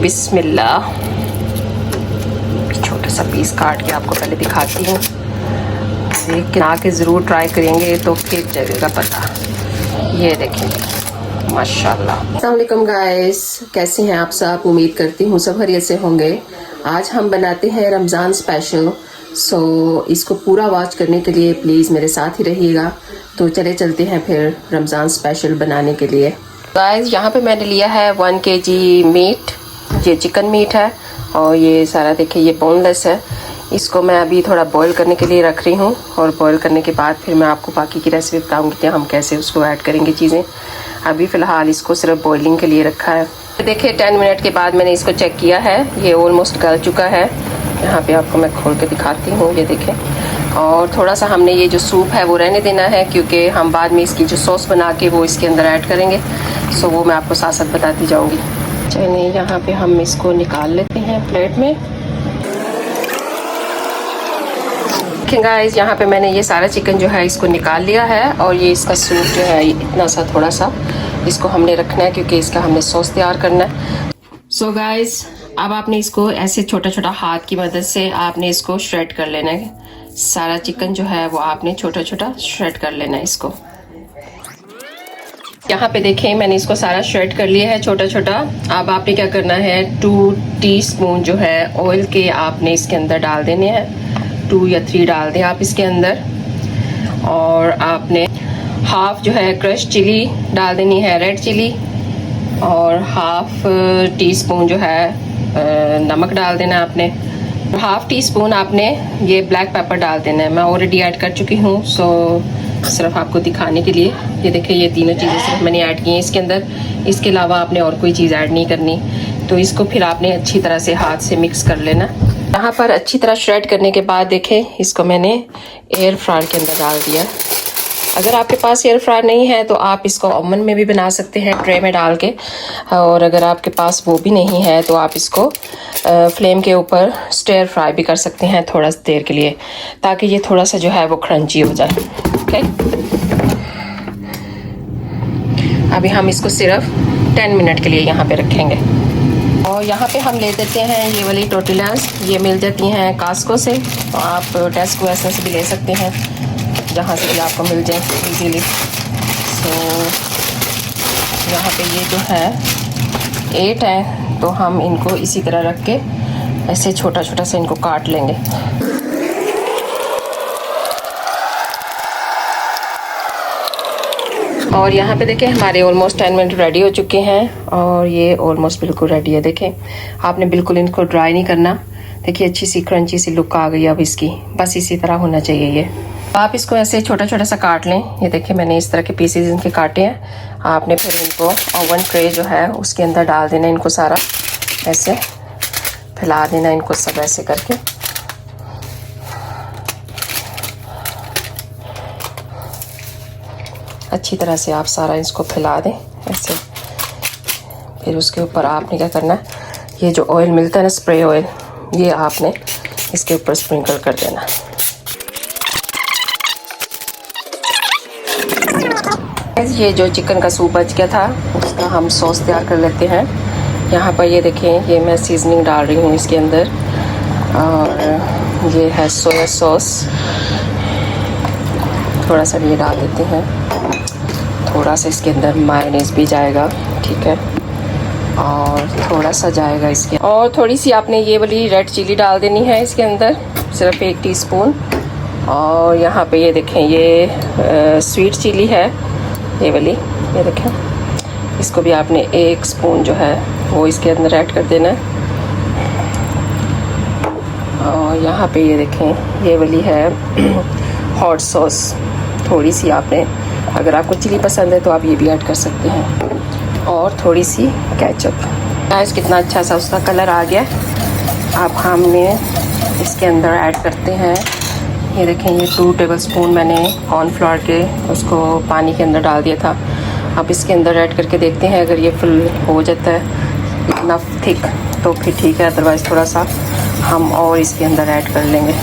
बिस्मिल्लाह। छोटा सा पीस काट के आपको पहले दिखाती हूँ, देख के आके ज़रूर ट्राई करेंगे तो फिर चलेगा पता। ये देखें माशाल्लाह। अस्सलाम वालेकुम गाइस, कैसे हैं आप सब? उम्मीद करती हूँ सब खैरियत से होंगे। आज हम बनाते हैं रमज़ान स्पेशल, सो इसको पूरा वॉच करने के लिए प्लीज़ मेरे साथ ही रहिएगा। तो चलते हैं फिर रमज़ान स्पेशल बनाने के लिए। गाइस यहाँ पे मैंने लिया है 1 kg मीट, ये चिकन मीट है और ये सारा देखिए ये बोनलेस है। इसको मैं अभी थोड़ा बॉईल करने के लिए रख रही हूँ और बॉईल करने के बाद फिर मैं आपको बाकी की रेसिपी बताऊँगी कि हम कैसे उसको ऐड करेंगे चीज़ें। अभी फ़िलहाल इसको सिर्फ बॉइलिंग के लिए रखा है। देखिए 10 मिनट के बाद मैंने इसको चेक किया है, ये ऑलमोस्ट गल चुका है। यहाँ पे आपको मैं खोल के दिखाती हूँ, ये देखें। और थोड़ा सा हमने ये जो सूप है वो रहने देना है, क्योंकि हम बाद में इसकी जो सॉस बना के वो इसके अंदर ऐड करेंगे। सो वो मैं आपको साथ साथ बताती जाऊँगी। चलिए यहाँ पे हम इसको निकाल लेते हैं प्लेट में। देखें गाइस, यहाँ पे मैंने ये सारा चिकन जो है इसको निकाल लिया है और ये इसका सूप जो है इतना सा थोड़ा सा इसको हमने रखना है, क्योंकि इसका हमने सॉस तैयार करना है। सो गाइस, अब आपने इसको ऐसे छोटा छोटा हाथ की मदद से आपने इसको श्रेड कर लेना है। सारा चिकन जो है वो आपने छोटा छोटा श्रेड कर लेना है इसको। यहाँ पे देखें मैंने इसको सारा श्रेड कर लिया है छोटा छोटा। अब आपने क्या करना है, 2 टीस्पून जो है ऑयल के आपने इसके अंदर डाल देने हैं। 2 या 3 डाल दें आप इसके अंदर। और आपने हाफ जो है क्रश चिली डाल देनी है, रेड चिली। और हाफ टीस्पून जो है नमक डाल देना है आपने। हाफ टी स्पून आपने ये ब्लैक पेपर डाल देना है। मैं ऑलरेडी ऐड कर चुकी हूँ, सो सिर्फ आपको दिखाने के लिए। ये देखिए ये तीनों चीज़ें सिर्फ मैंने ऐड की हैं इसके अंदर। इसके अलावा आपने और कोई चीज़ ऐड नहीं करनी। तो इसको फिर आपने अच्छी तरह से हाथ से मिक्स कर लेना। यहाँ पर अच्छी तरह श्रेड करने के बाद देखें इसको मैंने एयर फ्रायर के अंदर डाल दिया। अगर आपके पास एयर फ्रायर नहीं है तो आप इसको ओवन में भी बना सकते हैं, ट्रे में डाल के। और अगर आपके पास वो भी नहीं है तो आप इसको फ्लेम के ऊपर स्टिर फ्राई भी कर सकते हैं थोड़ा सा देर के लिए, ताकि ये थोड़ा सा जो है वो क्रंची हो जाए। ओके, अभी हम इसको सिर्फ 10 मिनट के लिए यहाँ पे रखेंगे। और यहाँ पे हम ले देते हैं ये वाली टोर्टिलास। ये मिल जाती हैं कास्को से, तो आप टेस्को ऐसे से भी ले सकते हैं, जहाँ से भी आपको मिल जाए इजीली। सो यहाँ पे ये जो है 8 है, तो हम इनको इसी तरह रख के ऐसे छोटा छोटा सा इनको काट लेंगे। और यहाँ पे देखें हमारे ऑलमोस्ट 10 मिनट रेडी हो चुके हैं और ये ऑलमोस्ट बिल्कुल रेडी है। देखें आपने बिल्कुल इनको ड्राई नहीं करना। देखिए अच्छी सी क्रंची सी लुक आ गई अब इसकी, बस इसी तरह होना चाहिए ये। आप इसको ऐसे छोटा छोटा सा काट लें। ये देखिए मैंने इस तरह के पीसेस इनके काटे हैं। आपने फिर इनको ओवन ट्रे जो है उसके अंदर डाल देना। इनको सारा ऐसे फैला देना, इनको सब ऐसे करके। अच्छी तरह से आप सारा इसको फैला दें ऐसे। फिर उसके ऊपर आपने क्या करना है, ये जो ऑयल मिलता है ना, स्प्रे ऑयल, ये आपने इसके ऊपर स्प्रिंकल कर देना। ये जो चिकन का सूप बच गया था उसका हम सॉस तैयार कर लेते हैं। यहाँ पर ये देखें ये मैं सीजनिंग डाल रही हूँ इसके अंदर, और ये है सोया सॉस। थोड़ा सा ये डाल देते हैं, थोड़ा सा इसके अंदर मायोनीज भी जाएगा, ठीक है। और थोड़ा सा जाएगा इसके, और थोड़ी सी आपने ये वाली रेड चिली डाल देनी है इसके अंदर, सिर्फ 1 टीस्पून। और यहाँ पे ये देखें ये स्वीट चिली है ये वाली, ये देखें। इसको भी आपने 1 स्पून जो है वो इसके अंदर ऐड कर देना है। और यहाँ पे ये देखें ये वाली है हॉट सॉस, थोड़ी सी आपने, अगर आपको चिली पसंद है तो आप ये भी ऐड कर सकते हैं। और थोड़ी सी केचप। गाइस कितना अच्छा सा उसका कलर आ गया। अब हमने इसके अंदर ऐड करते हैं, ये देखें ये 2 टेबलस्पून मैंने कॉर्नफ्लोर के उसको पानी के अंदर डाल दिया था। अब इसके अंदर ऐड करके देखते हैं, अगर ये फुल हो जाता है इतना थिक तो फिर ठीक है, अदरवाइज़ थोड़ा सा हम और इसके अंदर ऐड कर लेंगे।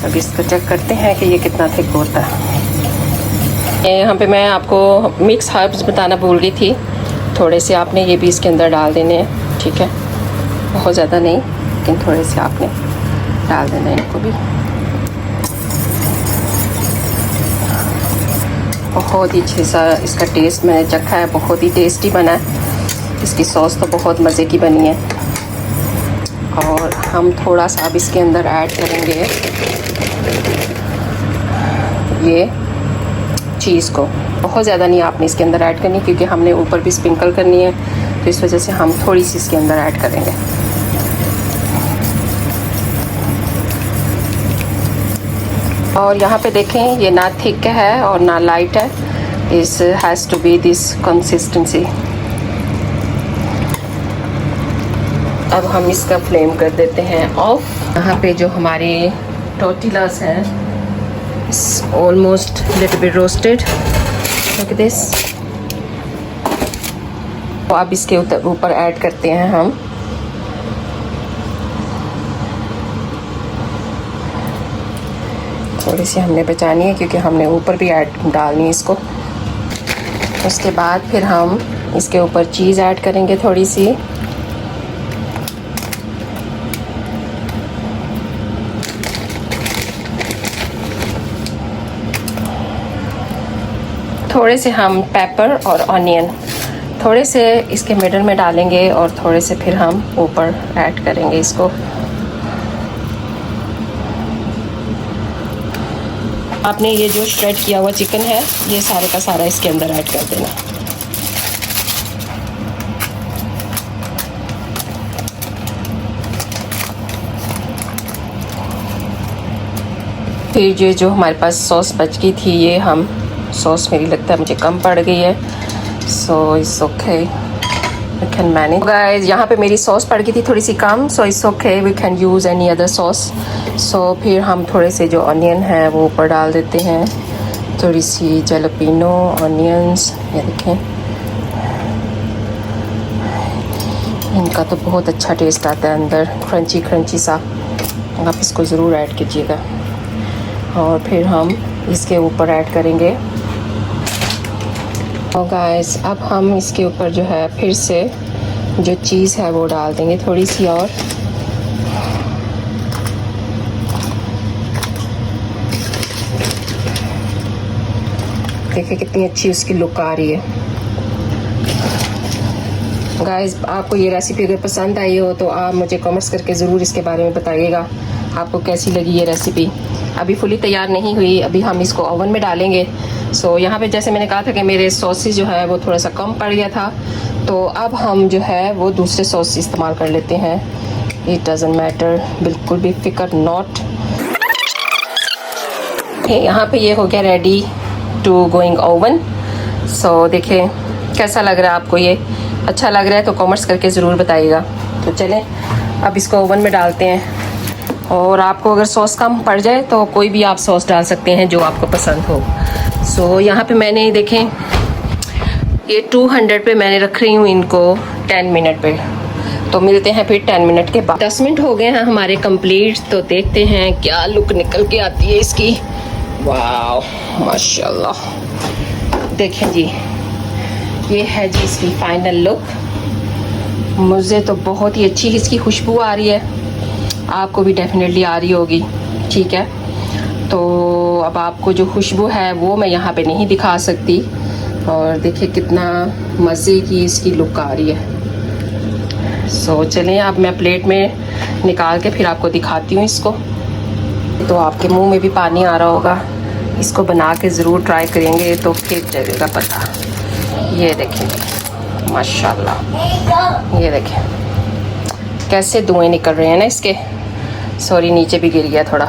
अब इसको चेक करते हैं कि ये कितना थिक होता है। यहाँ पे मैं आपको मिक्स हर्ब्स बताना भूल गई थी, थोड़े से आपने ये भी इसके अंदर डाल देने हैं, ठीक है, बहुत ज़्यादा नहीं, लेकिन थोड़े से आपने डाल देना इनको भी। बहुत ही अच्छे सा इसका टेस्ट मैंने चखा है, बहुत ही टेस्टी बना है। इसकी सॉस तो बहुत मज़े की बनी है। और हम थोड़ा सा अब इसके अंदर ऐड करेंगे ये चीज़ को। बहुत ज़्यादा नहीं आपने इसके अंदर ऐड करनी, क्योंकि हमने ऊपर भी स्प्रिंकल करनी है, तो इस वजह से हम थोड़ी सी इसके अंदर ऐड करेंगे। और यहाँ पे देखें, ये ना थिक है और ना लाइट है, इस has to be this consistency. अब हम इसका फ्लेम कर देते हैं ऑफ। यहाँ पे जो हमारे टोर्टिलास हैं, almost little bit roasted, look at this. तो अब इसके ऊपर ऐड करते हैं हम थोड़ी सी हमने बचानी है, क्योंकि हमने ऊपर भी ऐड डालनी है इसको। उसके बाद फिर हम इसके ऊपर चीज़ ऐड करेंगे थोड़ी सी। थोड़े से हम पेपर और ऑनियन थोड़े से इसके मिडल में डालेंगे, और थोड़े से फिर हम ऊपर ऐड करेंगे इसको। आपने ये जो श्रेड किया हुआ चिकन है, ये सारे का सारा इसके अंदर ऐड कर देना। फिर ये जो हमारे पास सॉस बच गई थी, ये हम सॉस मेरी लगता है मुझे कम पड़ गई है, so it's okay, we can manage. Guys, यहाँ पे मेरी सॉस पड़ गई थी थोड़ी सी कम, so it's okay, we can use any other sauce. So फिर हम थोड़े से जो ऑनियन है वो ऊपर डाल देते हैं, थोड़ी सी जैलपिनो ऑनियंस, ये देखें, इनका तो बहुत अच्छा टेस्ट आता है अंदर, क्रंची क्रंची सा। आप इसको ज़रूर ऐड कीजिएगा। और फिर हम इसके ऊपर ऐड करेंगे। और गाइस, अब हम इसके ऊपर जो है फिर से जो चीज़ है वो डाल देंगे थोड़ी सी। और देखिए कितनी अच्छी उसकी लुक आ रही है। गाइस, आपको ये रेसिपी अगर पसंद आई हो तो आप मुझे कमेंट्स करके ज़रूर इसके बारे में बताइएगा, आपको कैसी लगी ये रेसिपी। अभी फुली तैयार नहीं हुई, अभी हम इसको ओवन में डालेंगे। सो यहाँ पे जैसे मैंने कहा था कि मेरे सॉसेस जो है वो थोड़ा सा कम पड़ गया था, तो अब हम जो है वो दूसरे सॉस इस्तेमाल कर लेते हैं। इट डजंट मैटर, बिल्कुल भी फिक्र नॉट। यहाँ पे ये हो गया रेडी टू गोइंग ओवन। सो देखिए कैसा लग रहा है आपको, ये अच्छा लग रहा है तो कमेंट्स करके ज़रूर बताइएगा। तो चलें अब इसको ओवन में डालते हैं। और आपको अगर सॉस कम पड़ जाए तो कोई भी आप सॉस डाल सकते हैं जो आपको पसंद हो। सो यहाँ पे मैंने देखें ये 200 पे मैंने रख रही हूँ इनको 10 मिनट पे। तो मिलते हैं फिर 10 मिनट के बाद। 10 मिनट हो गए हैं हमारे कंप्लीट, तो देखते हैं क्या लुक निकल के आती है इसकी। वाह माशाल्लाह, देखें जी, ये है जी इसकी फाइनल लुक। मुझे तो बहुत ही अच्छी इसकी खुशबू आ रही है, आपको भी डेफिनेटली आ रही होगी, ठीक है। तो अब आपको जो खुशबू है वो मैं यहाँ पे नहीं दिखा सकती। और देखिए कितना मज़े की इसकी लुक आ रही है। सो चलें अब मैं प्लेट में निकाल के फिर आपको दिखाती हूँ इसको। तो आपके मुंह में भी पानी आ रहा होगा, इसको बना के ज़रूर ट्राई करेंगे तो फिर चलेगा पता। ये देखें माशाल्लाह, ये देखें कैसे धुएँ निकल रहे हैं ना इसके। सॉरी नीचे भी गिर गया थोड़ा।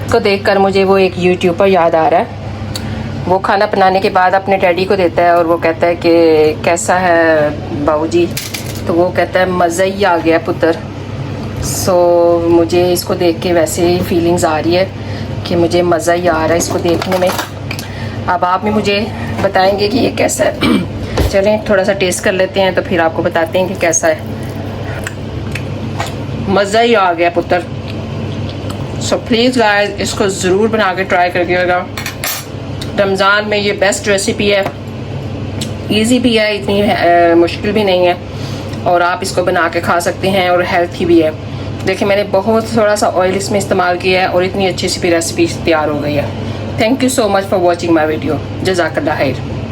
इसको देखकर मुझे वो एक यूट्यूबर याद आ रहा है, वो खाना बनाने के बाद अपने डैडी को देता है और वो कहता है कि कैसा है बाबूजी, तो वो कहता है मज़ा ही आ गया पुत्र। सो मुझे इसको देख के वैसे ही फीलिंग्स आ रही है कि मुझे मज़ा ही आ रहा है इसको देखने में। अब आप भी मुझे बताएंगे कि ये कैसा है। चलें थोड़ा सा टेस्ट कर लेते हैं तो फिर आपको बताते हैं कि कैसा है। मज़ा ही आ गया पुत्र। सो प्लीज़ गाइस, इसको ज़रूर बना के ट्राई करिएगा। रमज़ान में ये बेस्ट रेसिपी है, इजी भी है, इतनी मुश्किल भी नहीं है। और आप इसको बना के खा सकते हैं और हेल्थी भी है। देखिए मैंने बहुत थोड़ा सा ऑयल इसमें इस्तेमाल किया है और इतनी अच्छी सी रेसिपी तैयार हो गई है। Thank you so much for watching my video. जज़ाकल्लाह खैर।